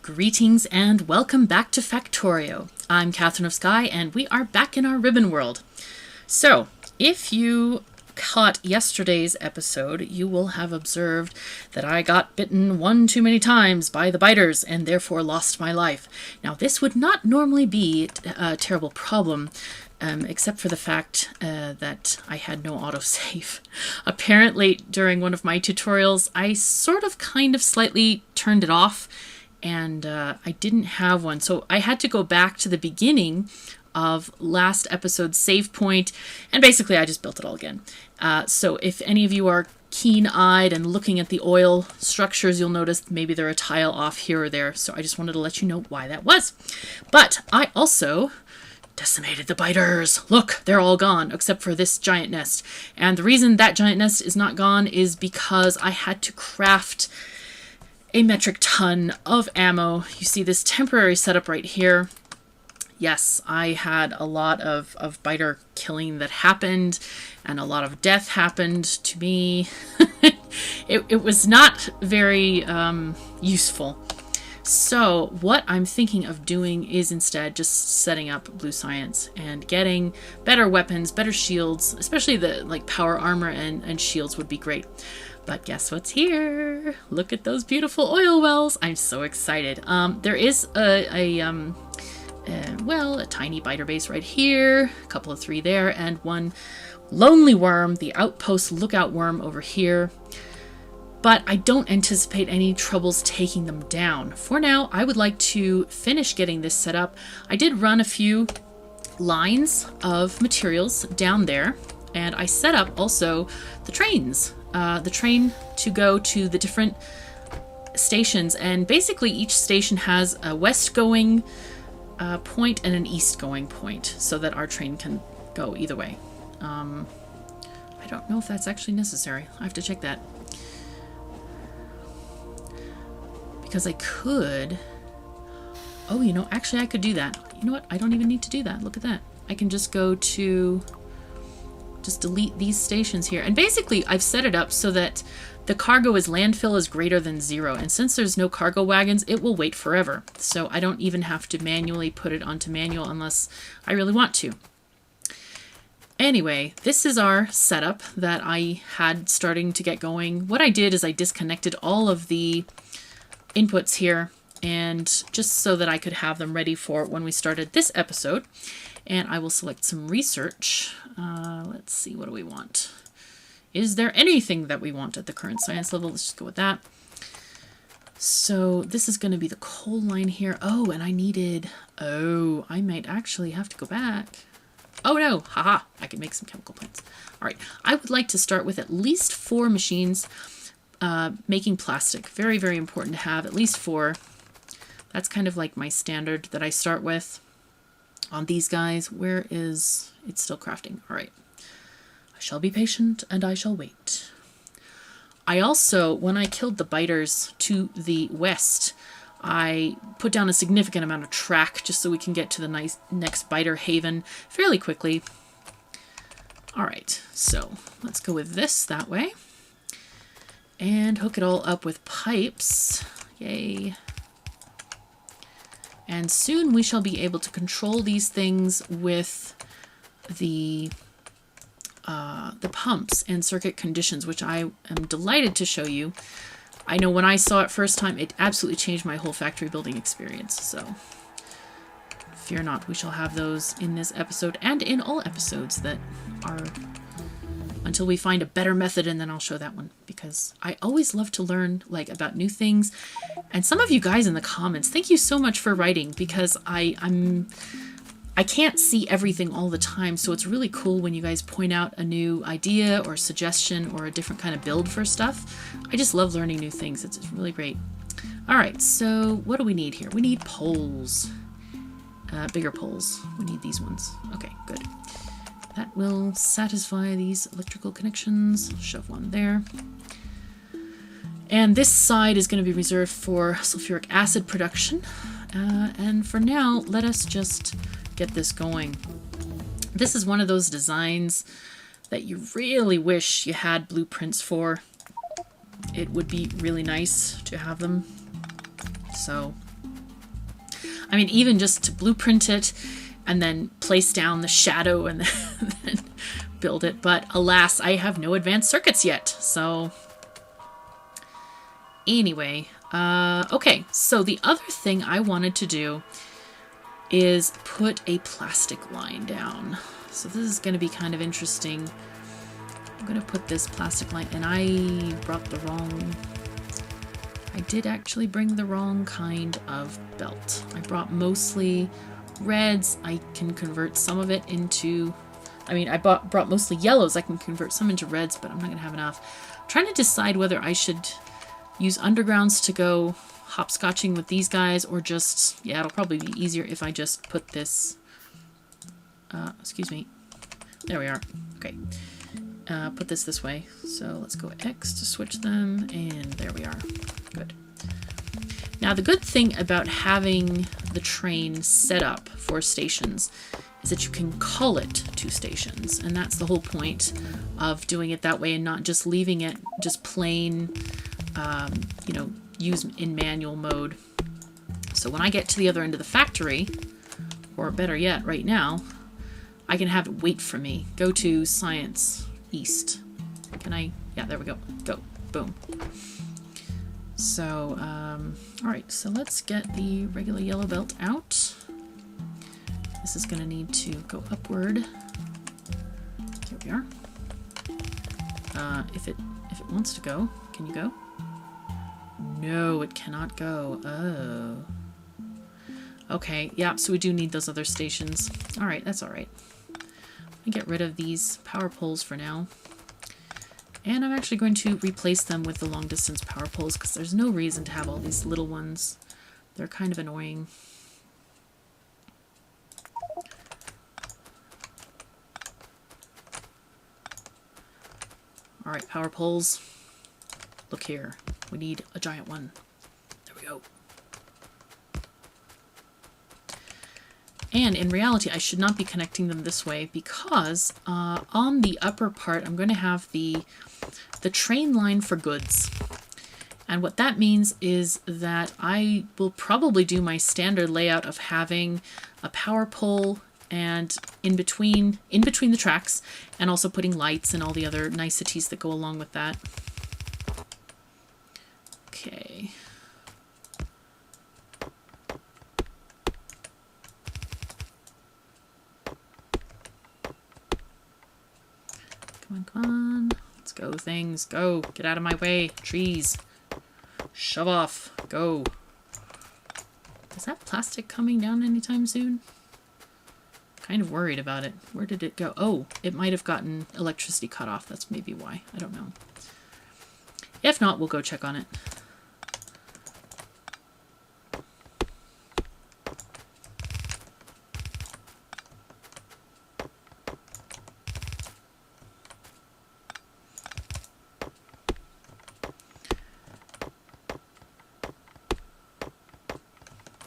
Greetings and welcome back to Factorio. I'm KatherineOfSky and we are back in our ribbon world. So, if you caught yesterday's episode, you will have observed that I got bitten one too many times by the biters and therefore lost my life. Now, this would not normally be a terrible problem, except for the fact that I had no autosave. Apparently, during one of my tutorials, I kind of slightly turned it off, and I didn't have one. So I had to go back to the beginning of last episode's save point, and basically I just built it all again. So if any of you are keen-eyed and looking at the oil structures, you'll notice maybe they're a tile off here or there. So I just wanted to let you know why that was. But I also decimated the biters. Look, they're all gone except for this giant nest. And the reason that giant nest is not gone is because I had to craft a metric ton of ammo. You see this temporary setup right here. Yes, I had a lot of biter killing that happened, and a lot of death happened to me. It was not very useful. So what I'm thinking of doing is instead just setting up blue science and getting better weapons, better shields, especially the power armor and shields would be great. But guess what's here? Look at those beautiful oil wells. I'm so excited. There is a tiny biter base right here, a couple of 3 there, and one lonely worm, the outpost lookout worm over here. But I don't anticipate any troubles taking them down. For now, I would like to finish getting this set up. I did run a few lines of materials down there, and I set up also the trains. The train to go to the different stations, and basically each station has a west-going point and an east-going point, so that our train can go either way. I don't know if that's actually necessary. I have to check that. Because I could... Oh, actually I could do that. You know what? I don't even need to do that. Look at that. I can just go to... Just delete these stations here. And basically, I've set it up so that the cargo is landfill is greater than 0. And since there's no cargo wagons, it will wait forever. So I don't even have to manually put it onto manual unless I really want to. Anyway, this is our setup that I had starting to get going. What I did is I disconnected all of the inputs here, and just so that I could have them ready for when we started this episode. And I will select some research. Let's see, what do we want? Is there anything that we want at the current science level? Let's just go with that. So this is going to be the coal line here. Oh, and I needed... Oh, I might actually have to go back. Oh no, haha, I can make some chemical plants. All right, I would like to start with at least 4 machines making plastic. Very, very important to have at least 4. That's kind of like my standard that I start with. On these guys, where is... It's still crafting. All right. I shall be patient and I shall wait. I also, when I killed the biters to the west, I put down a significant amount of track just so we can get to the next biter haven fairly quickly. All right, so let's go with this that way. And hook it all up with pipes. Yay. And soon we shall be able to control these things with the pumps and circuit conditions, which I am delighted to show you. I know when I saw it first time, it absolutely changed my whole factory building experience. So fear not, we shall have those in this episode and in all episodes that are... Until we find a better method, and then I'll show that one, because I always love to learn about new things. And some of you guys in the comments, thank you so much for writing, because I can't see everything all the time, so it's really cool when you guys point out a new idea or suggestion or a different kind of build for stuff. I just love learning new things. It's really great. All right, so what do we need here? We need poles. Bigger poles. We need these ones. Okay, good. That will satisfy these electrical connections. Shove one there. And this side is going to be reserved for sulfuric acid production. And for now, let us just get this going. This is one of those designs that you really wish you had blueprints for. It would be really nice to have them. So I mean, even just to blueprint it and then place down the shadow and then build it. But alas, I have no advanced circuits yet. So anyway, okay. So the other thing I wanted to do is put a plastic line down. So this is going to be kind of interesting. I'm going to put this plastic line, and I brought the wrong... I did actually bring the wrong kind of belt. I brought mostly reds. I can convert some of it into... I mean, I brought mostly yellows. I can convert some into reds, but I'm not going to have enough. I'm trying to decide whether I should use undergrounds to go hopscotching with these guys, or just... Yeah, it'll probably be easier if I just put this... excuse me. There we are. Okay. Put this way. So let's go X to switch them, and there we are. Good. Now the good thing about having the train set up for stations is that you can call it to stations, and that's the whole point of doing it that way and not just leaving it just plain, you know, use in manual mode. So when I get to the other end of the factory, or better yet, right now, I can have it wait for me. Go to Science East. Can I? Yeah, there we go. Go. Boom. So, alright, so let's get the regular yellow belt out. This is going to need to go upward. Here we are. If it wants to go, can you go? No, it cannot go. Oh. Okay, yeah, so we do need those other stations. Alright, that's alright. Let me get rid of these power poles for now. And I'm actually going to replace them with the long distance power poles because there's no reason to have all these little ones. They're kind of annoying. Alright, power poles. Look here. We need a giant one. There we go. And in reality, I should not be connecting them this way because on the upper part, I'm going to have the train line for goods. And what that means is that I will probably do my standard layout of having a power pole and in between the tracks, and also putting lights and all the other niceties that go along with that. Okay. Come on, come on. Let's go, things. Go. Get out of my way. Trees. Shove off. Go. Is that plastic coming down anytime soon? Kind of worried about it. Where did it go? Oh, it might have gotten electricity cut off. That's maybe why. I don't know. If not, we'll go check on it.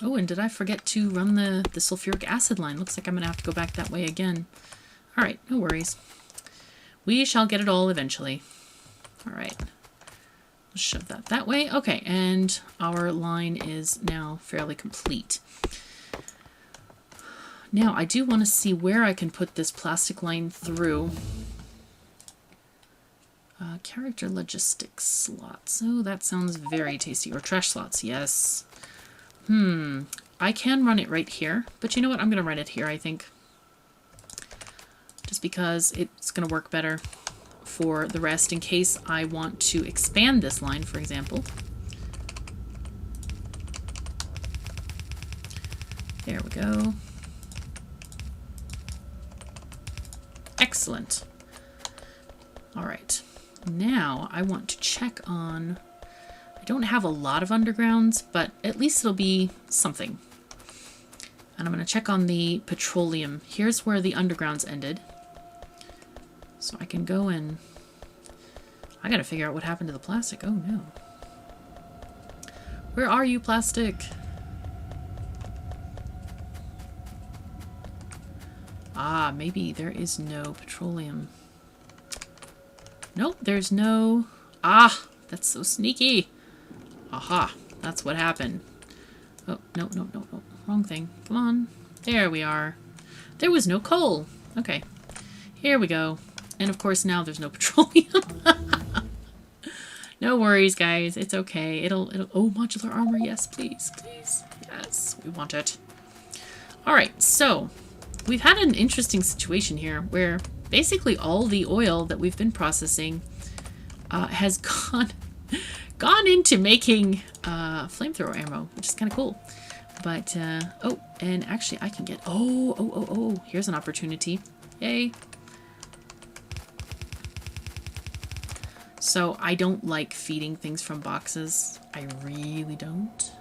Oh, and did I forget to run the sulfuric acid line? Looks like I'm going to have to go back that way again. Alright, no worries. We shall get it all eventually. Alright. Let's shove that way. Okay, and our line is now fairly complete. Now, I do want to see where I can put this plastic line through. Character logistics slots. Oh, that sounds very tasty. Or trash slots, yes. I can run it right here, but you know what? I'm going to run it here, I think. Just because it's going to work better for the rest in case I want to expand this line, for example. There we go. Excellent. All right. Now I want to check on... I don't have a lot of undergrounds, but at least it'll be something. And I'm going to check on the petroleum. Here's where the undergrounds ended. So I can go and... I gotta figure out what happened to the plastic. Oh no. Where are you, plastic? Ah, maybe there is no petroleum. Nope, there's no... Ah, that's so sneaky. Aha, that's what happened. Oh, no, no, no, no. wrong thing. Come on. There we are. There was no coal. Okay. Here we go. And of course now there's no petroleum. No worries, guys. It's okay. It'll oh, modular armor. Yes, please. Please. Yes, we want it. All right. So we've had an interesting situation here where basically all the oil that we've been processing has gone into making flamethrower ammo, which is kind of cool. But oh, and actually I can get oh, here's an opportunity. Yay. So I don't like feeding things from boxes. I really don't.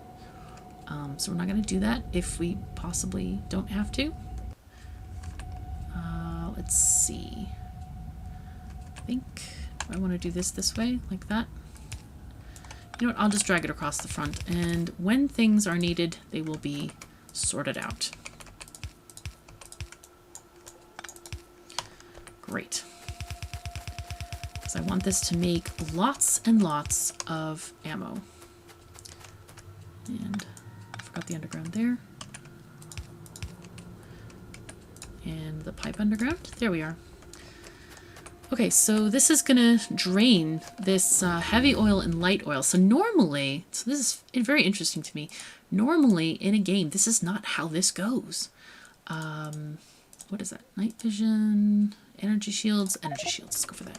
So we're not going to do that if we possibly don't have to. Let's see. I think I want to do this way, like that. You know what? I'll just drag it across the front. And when things are needed, they will be sorted out. Great. Because I want this to make lots and lots of ammo. And I forgot the underground there. And the pipe underground. There we are. Okay, so this is going to drain this heavy oil and light oil. So normally, so this is very interesting to me. Normally in a game, this is not how this goes. What is that? Night vision, energy shields. Let's go for that.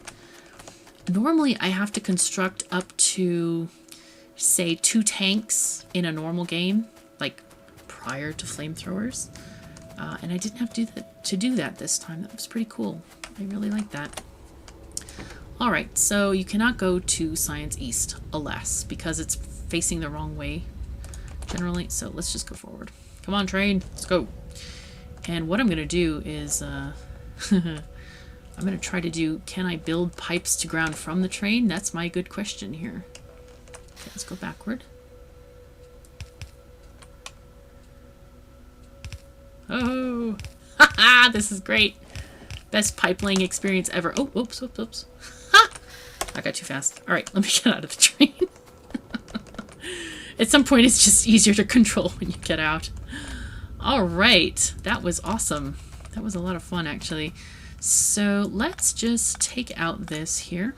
Normally, I have to construct up to, say, 2 tanks in a normal game, like prior to flamethrowers. And I didn't have to do that this time. That was pretty cool. I really like that. All right, so you cannot go to Science East, alas, because it's facing the wrong way generally. So let's just go forward. Come on, train, let's go. And what I'm going to do is, I'm going to try to do, can I build pipes to ground from the train? That's my good question here. Okay, let's go backward. Oh, haha, this is great. Best pipe laying experience ever. Oh, oops. Ha! I got too fast. All right, let me get out of the train. At some point, it's just easier to control when you get out. All right, that was awesome. That was a lot of fun, actually. So let's just take out this here.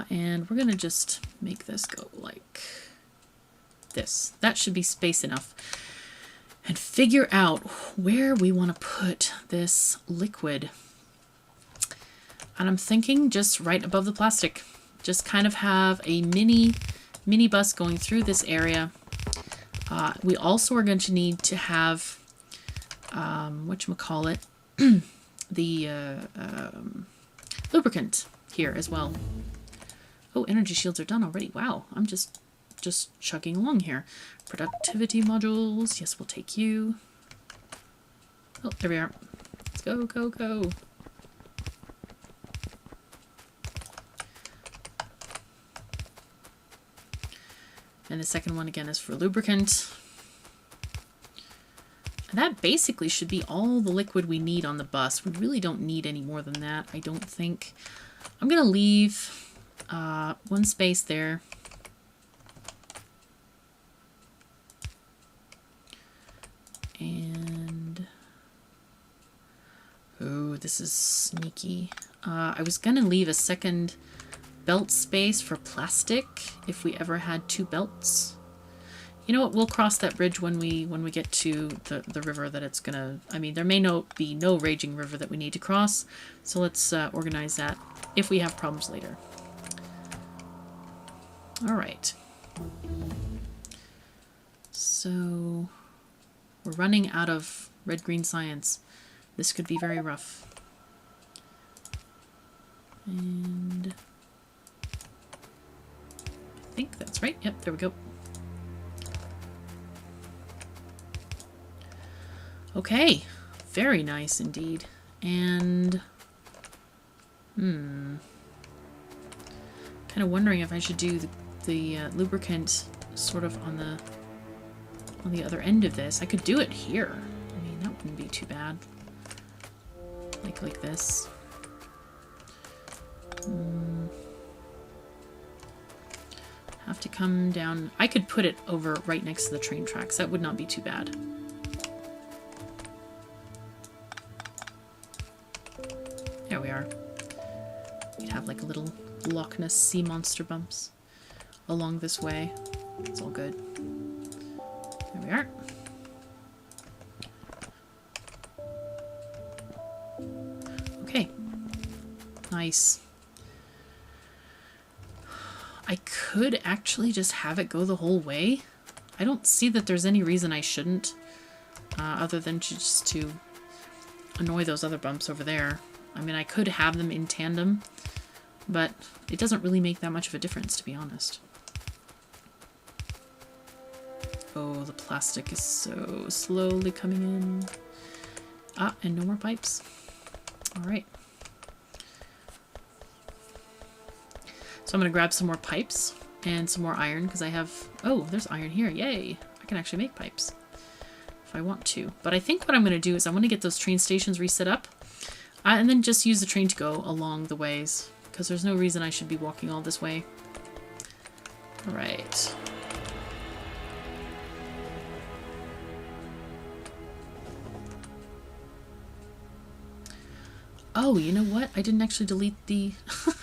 And we're going to just make this go like this. That should be space enough. And figure out where we want to put this liquid. And I'm thinking just right above the plastic. Just kind of have a mini bus going through this area. We also are going to need to have, whatchamacallit, the lubricant here as well. Oh, energy shields are done already. Wow, I'm just chugging along here. Productivity modules. Yes, we'll take you. Oh, there we are. Let's go, go, go. And the second one again is for lubricant. And that basically should be all the liquid we need on the bus. We really don't need any more than that, I don't think. I'm going to leave one space there. And oh, this is sneaky. I was gonna leave a second belt space for plastic if we ever had 2 belts. You know what? We'll cross that bridge when we get to the river that it's gonna. I mean, there may be no raging river that we need to cross. So let's organize that if we have problems later. All right. So we're running out of red-green science. This could be very rough. And I think that's right. Yep, there we go. Okay, very nice indeed. And kind of wondering if I should do the lubricant sort of on the other end of this. I could do it here. I mean, that wouldn't be too bad. Like this. Have to come down. I could put it over right next to the train tracks. That would not be too bad. There we are. We'd have like a little Loch Ness sea monster bumps along this way. It's all good. There we are. Okay. Nice. I could actually just have it go the whole way. I don't see that there's any reason I shouldn't, other than just to annoy those other bumps over there. I mean, I could have them in tandem, but it doesn't really make that much of a difference, to be honest. Oh, the plastic is so slowly coming in. Ah, and no more pipes. All right. So I'm going to grab some more pipes and some more iron because I have... Oh, there's iron here. Yay! I can actually make pipes if I want to. But I think what I'm going to do is I'm going to get those train stations reset up and then just use the train to go along the ways because there's no reason I should be walking all this way. All right. Oh, you know what? I didn't actually delete the...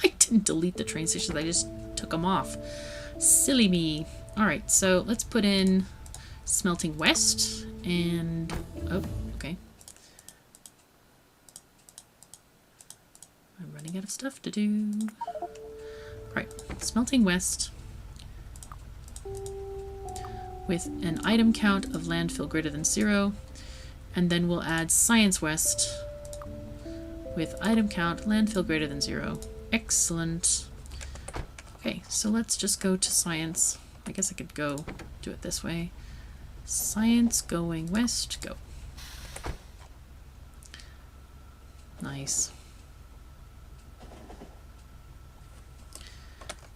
I didn't delete the train stations. I just took them off. Silly me. Alright, so let's put in Smelting West and... Oh, okay. I'm running out of stuff to do. Alright, Smelting West with an item count of landfill greater than 0. And then we'll add Science West with item count, landfill greater than 0. Excellent. Okay, so let's just go to science. I guess I could go do it this way. Science going west, go. Nice.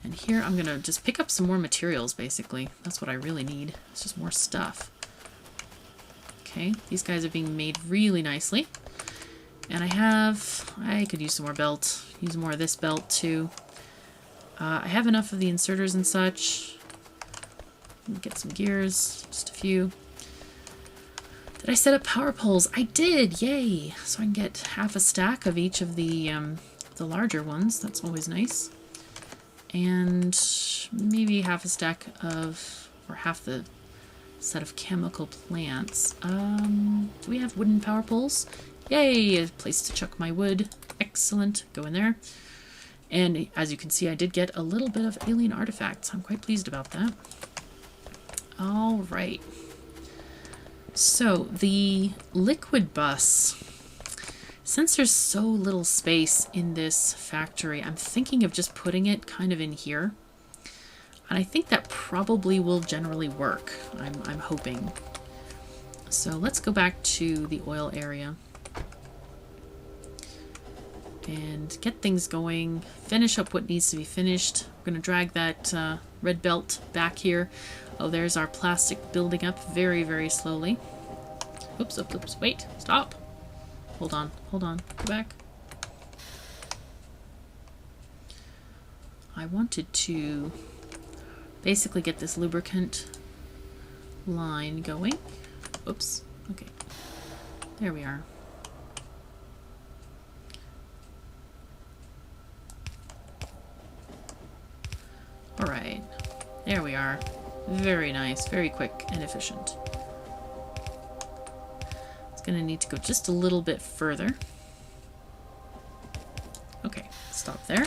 And here I'm gonna just pick up some more materials, basically. That's what I really need. It's just more stuff. Okay, these guys are being made really nicely. And I could use some more belt, use more of this belt too. I have enough of the inserters and such. Get some gears, just a few. Did I set up power poles? I did, yay! So I can get half a stack of each of the larger ones. That's always nice. And maybe half a stack of, or half the set of chemical plants. Do we have wooden power poles? Yay! A place to chuck my wood. Excellent. Go in there. And as you can see, I did get a little bit of alien artifacts. I'm quite pleased about that. All right. So the liquid bus. Since there's so little space in this factory, I'm thinking of just putting it kind of in here. And I think that probably will generally work. I'm hoping. So let's go back to the oil area. And get things going, finish up what needs to be finished. We're going to drag that red belt back here. Oh, there's our plastic building up very, very slowly. Oops, oops, oops, wait, stop. Hold on, go back. I wanted to basically get this lubricant line going. Oops, okay. There we are. Alright, there we are. Very nice, very quick and efficient. It's going to need to go just a little bit further. Okay, stop there.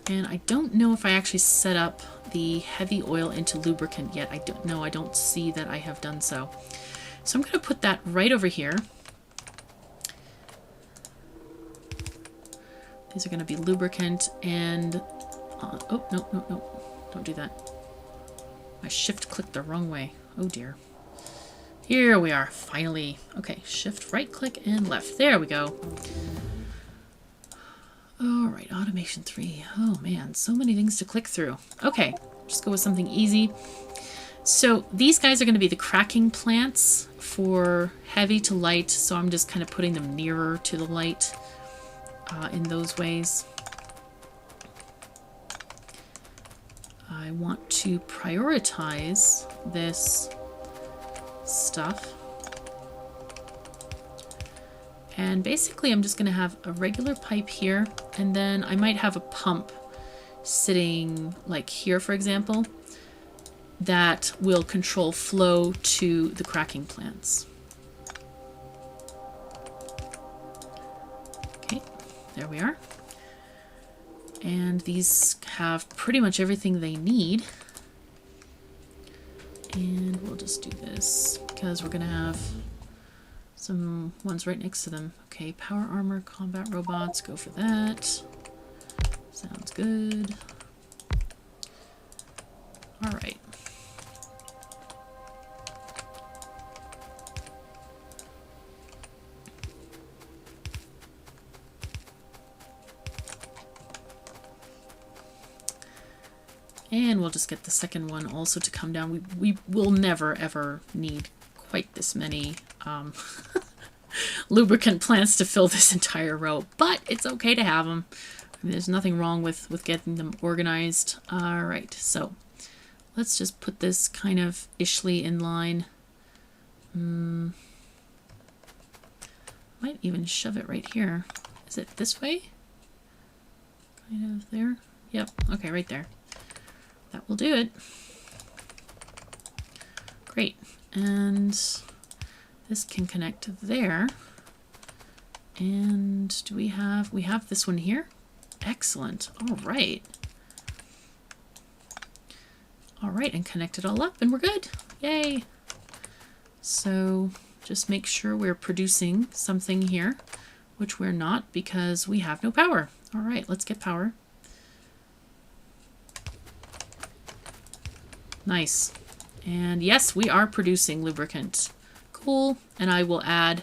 And I don't know if I actually set up the heavy oil into lubricant yet. I don't see that I have done so. So I'm going to put that right over here. These are going to be lubricant and... oh, no. Don't do that. My shift clicked the wrong way. Oh dear. Here we are, finally. Okay, shift right click and left. There we go. Alright, automation 3. Oh man, so many things to click through. Okay, just go with something easy. So these guys are going to be the cracking plants for heavy to light, so I'm just kind of putting them nearer to the light in those ways. I want to prioritize this stuff. And basically I'm just going to have a regular pipe here, and then I might have a pump sitting like here, for example, that will control flow to the cracking plants. Okay, there we are. And these have pretty much everything they need. And we'll just do this because we're going to have some ones right next to them. Okay, power armor, combat robots, go for that. Sounds good. All right. And we'll just get the second one also to come down. We will never ever need quite this many lubricant plants to fill this entire row, but it's okay to have them. I mean, there's nothing wrong with getting them organized. All right, so let's just put this kind of ishly in line. Might even shove it right here. Is it this way? Kind of there? Yep, okay, right there. That will do it. Great. And this can connect there. And do we have this one here? Excellent. All right. All right, and connect it all up and we're good. Yay. So just make sure we're producing something here, which we're not because we have no power. All right, let's get power. Nice. And yes, we are producing lubricant. Cool. And I will add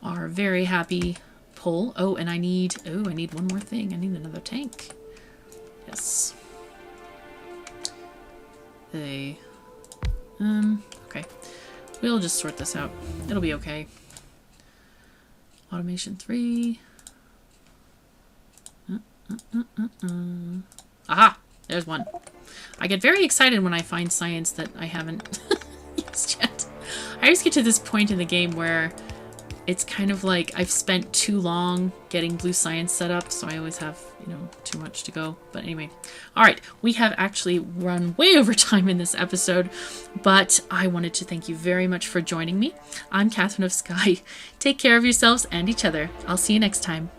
our very happy pole. Oh, and I need one more thing. I need another tank. Yes. Okay. We'll just sort this out. It'll be okay. Automation 3. Aha! There's one. I get very excited when I find science that I haven't used yet. I always get to this point in the game where it's kind of like I've spent too long getting blue science set up, so I always have, too much to go. But anyway, all right, we have actually run way over time in this episode, but I wanted to thank you very much for joining me. I'm KatherineOfSky. Take care of yourselves and each other. I'll see you next time.